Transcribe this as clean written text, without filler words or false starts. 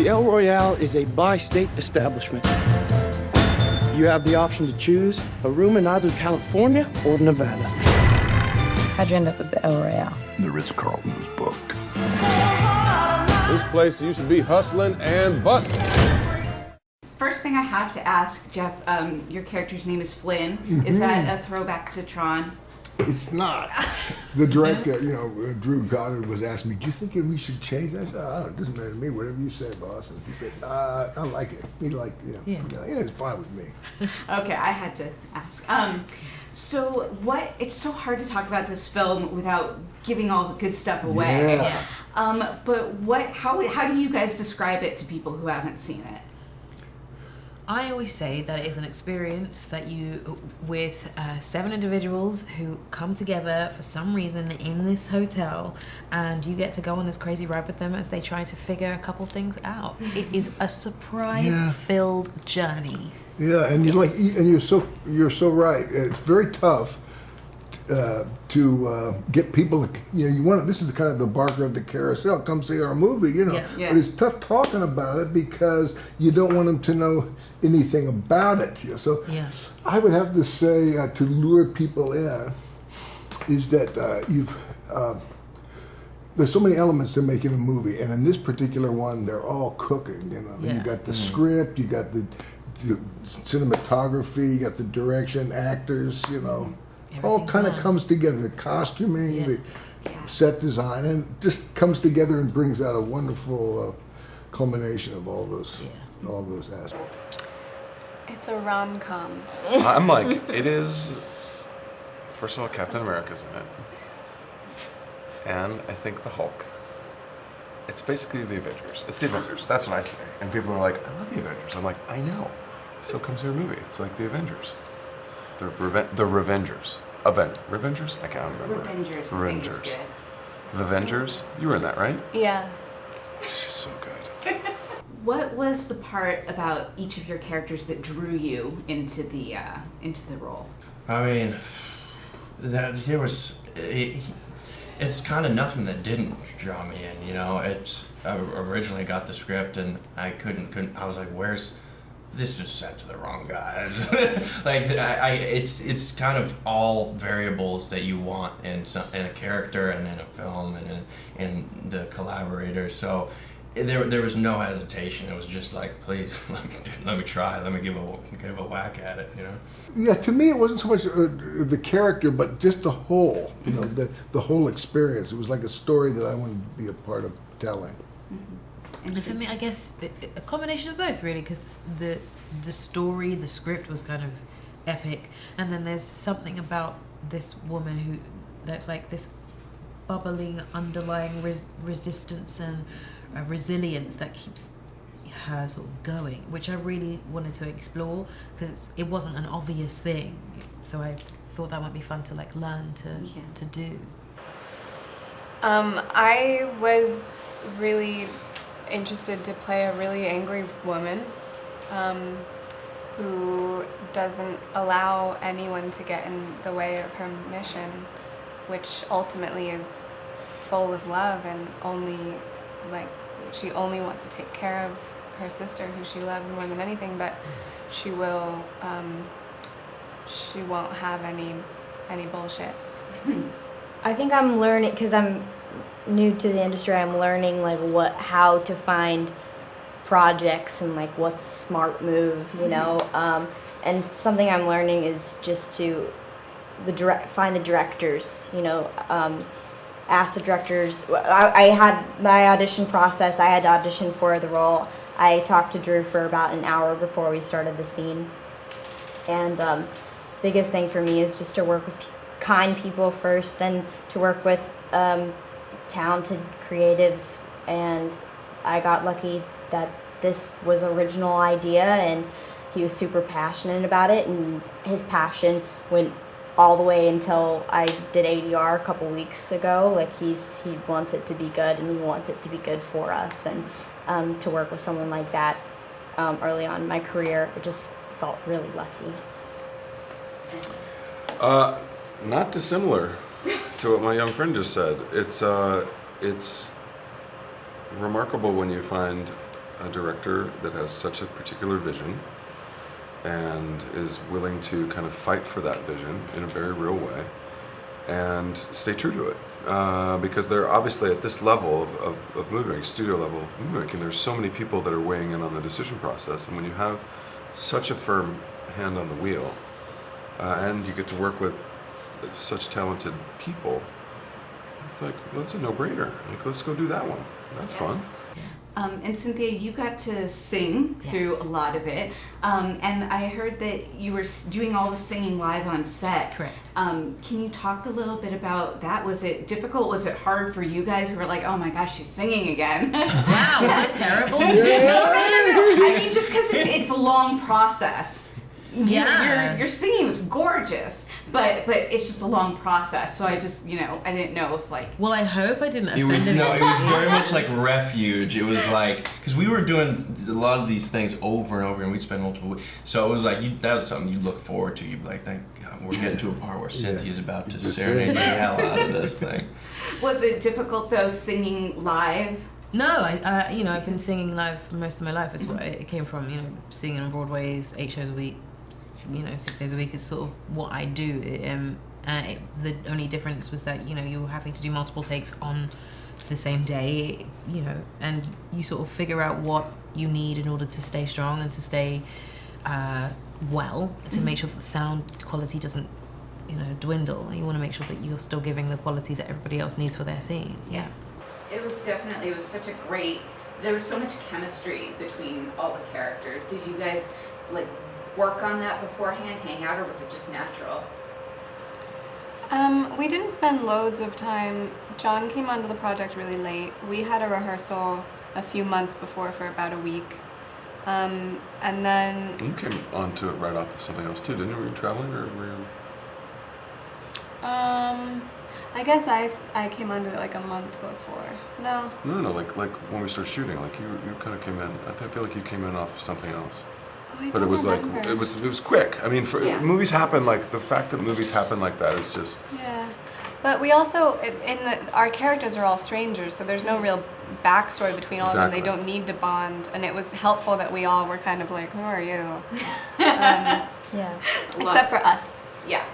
The El Royale is a bi-state establishment. You have the option to choose a room in either California or Nevada. How'd you end up at the El Royale? The Ritz-Carlton was booked. This place used to be hustling and bustling. First thing I have to ask, Jeff, your character's name is Flynn. Mm-hmm. Is that a throwback to Tron? It's not. The director, Drew Goddard was asking me, do you think we should change that? I said, oh, it doesn't matter to me, whatever you say, boss. And he said, I like it. He liked it. It's fine with me. Okay, I had to ask. So it's so hard to talk about this film without giving all the good stuff away. Yeah. But how do you guys describe it to people who haven't seen it? I always say that it is an experience that with 7 individuals who come together for some reason in this hotel, and you get to go on this crazy ride with them as they try to figure a couple things out. It is a surprise-filled journey. Yeah, and you're so right. It's very tough to get people. This is kind of the Barker of the carousel. Come see our movie, Yeah. But it's tough talking about it because you don't want them to know anything about it. So I would have to say to lure people in is that there's so many elements to making a movie, and in this particular one, they're all cooking. You got the script, you got the cinematography, you got the direction, actors, all kind of comes together. The costuming, the set design, and just comes together and brings out a wonderful culmination of all those aspects. It's a rom-com. I'm like, it is. First of all, Captain America's in it. And I think the Hulk. It's basically the Avengers. It's the Avengers. That's what I say. And people are like, I love the Avengers. I'm like, I know. So comes your movie. It's like the Avengers. The Revengers. Revengers? I can't remember. Revengers. The Avengers? You were in that, right? Yeah. She's so good. What was the part about each of your characters that drew you into the role? I mean, it's kind of nothing that didn't draw me in. I originally got the script and I couldn't. I was like, this is sent to the wrong guy. It's kind of all variables that you want in a character and in a film and in the collaborators. So there was no hesitation. It was just like, please let me try. Let me give a whack at it. Yeah, to me, it wasn't so much the character, but just the whole. The whole experience. It was like a story that I wanted to be a part of telling. Mm-hmm. And for me, I guess a combination of both, really, because the story, the script was kind of epic, and then there's something about this woman that's like this bubbling underlying resistance and resilience that keeps her sort of going, which I really wanted to explore because it wasn't an obvious thing. So I thought that might be fun to learn to do. I was really interested to play a really angry woman who doesn't allow anyone to get in the way of her mission, which ultimately is full of love and she only wants to take care of her sister, who she loves more than anything, but she won't have any bullshit. I think I'm learning, because I'm new to the industry, I'm learning how to find projects and what's a smart move, and something I'm learning is just to find the directors, ask the directors. I had my audition process. I had to audition for the role. I talked to Drew for about an hour before we started the scene. And biggest thing for me is just to work with kind people first and to work with talented creatives. And I got lucky that this was an original idea and he was super passionate about it, and his passion went all the way until I did ADR a couple weeks ago. He wants it to be good, and he wants it to be good for us. And to work with someone like that early on in my career, it just felt really lucky. Not dissimilar to what my young friend just said. It's remarkable when you find a director that has such a particular vision and is willing to kind of fight for that vision in a very real way and stay true to it. Because they're obviously at this level of movie making, studio level of movie making, there's so many people that are weighing in on the decision process, and when you have such a firm hand on the wheel, and you get to work with such talented people, it's like, well, it's a no-brainer. Like, let's go do that one. That's fun. And Cynthia, you got to sing through a lot of it, and I heard that you were doing all the singing live on set. Correct. Can you talk a little bit about that? Was it difficult? Was it hard for you guys who were like, oh my gosh, she's singing again? Wow, was that terrible? I mean, just because it's a long process. Yeah. Your singing was gorgeous, but it's just a long process. So I just, I didn't know if like. Well, I hope I didn't offend It was anyone. it was very much like refuge. It was like, because we were doing a lot of these things over and over, and we'd spend multiple weeks. So it was like that was something you'd look forward to. You'd be like, thank God, we're getting to a part where Cynthia's about to serenade the hell out of this thing. Was it difficult though singing live? No, I've been singing live most of my life. It's what it came from. Singing on Broadway's 8 shows a week. 6 days a week is sort of what I do. The only difference was that you were having to do multiple takes on the same day, and you sort of figure out what you need in order to stay strong and to stay well, to make sure that the sound quality doesn't dwindle. You want to make sure that you're still giving the quality that everybody else needs for their scene. Yeah. It was such a great, there was so much chemistry between all the characters. Did you guys work on that beforehand, hang out, or was it just natural? We didn't spend loads of time. John came onto the project really late. We had a rehearsal a few months before for about a week. And then... You came onto it right off of something else too, didn't you? Were you traveling or were you... I guess I came onto it like a month before. No. No, like when we started shooting, like you kind of came in, I feel like you came in off of something else. But it was remember. like, it was quick. I mean, movies happen the fact that movies happen like that is just... Yeah. But we also, our characters are all strangers, so there's no real backstory between all of them. They don't need to bond, and it was helpful that we all were kind of like, who are you? Yeah. Except for us. Yeah.